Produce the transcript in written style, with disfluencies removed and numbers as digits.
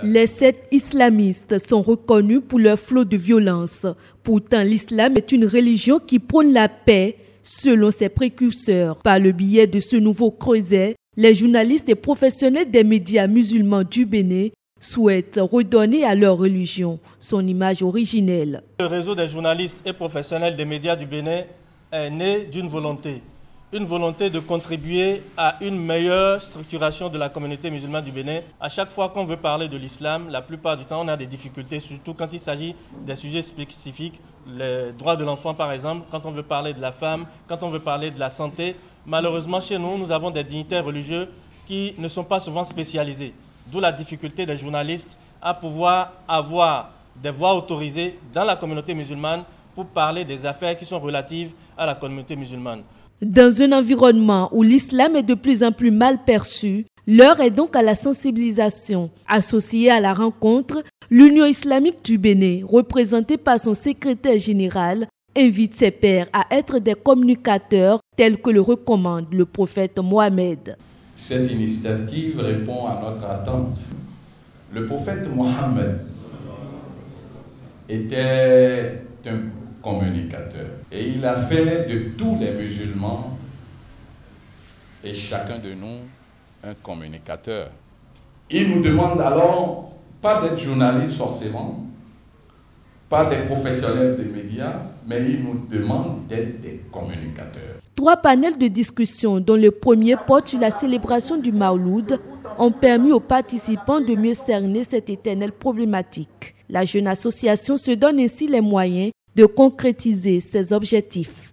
Les sectes islamistes sont reconnus pour leur flot de violence. Pourtant, l'islam est une religion qui prône la paix selon ses précurseurs. Par le biais de ce nouveau creuset, les journalistes et professionnels des médias musulmans du Bénin souhaitent redonner à leur religion son image originelle. Le réseau des journalistes et professionnels des médias du Bénin est né d'une volonté de contribuer à une meilleure structuration de la communauté musulmane du Bénin. À chaque fois qu'on veut parler de l'islam, la plupart du temps, on a des difficultés, surtout quand il s'agit des sujets spécifiques, les droits de l'enfant par exemple, quand on veut parler de la femme, quand on veut parler de la santé. Malheureusement, chez nous, nous avons des dignitaires religieux qui ne sont pas souvent spécialisés. D'où la difficulté des journalistes à pouvoir avoir des voix autorisées dans la communauté musulmane pour parler des affaires qui sont relatives à la communauté musulmane. Dans un environnement où l'islam est de plus en plus mal perçu, l'heure est donc à la sensibilisation. Associée à la rencontre, l'Union islamique du Bénin, représentée par son secrétaire général, invite ses pairs à être des communicateurs tels que le recommande le prophète Mohammed. Cette initiative répond à notre attente. Le prophète Mohammed était un communicateur. Et il a fait de tous les musulmans et chacun de nous un communicateur. Il nous demande alors pas d'être journaliste forcément, pas des professionnels des médias, mais il nous demande d'être des communicateurs. 3 panels de discussion, dont le premier porte sur la célébration du Mawloud, ont permis aux participants de mieux cerner cette éternelle problématique. La jeune association se donne ainsi les moyens de concrétiser ses objectifs.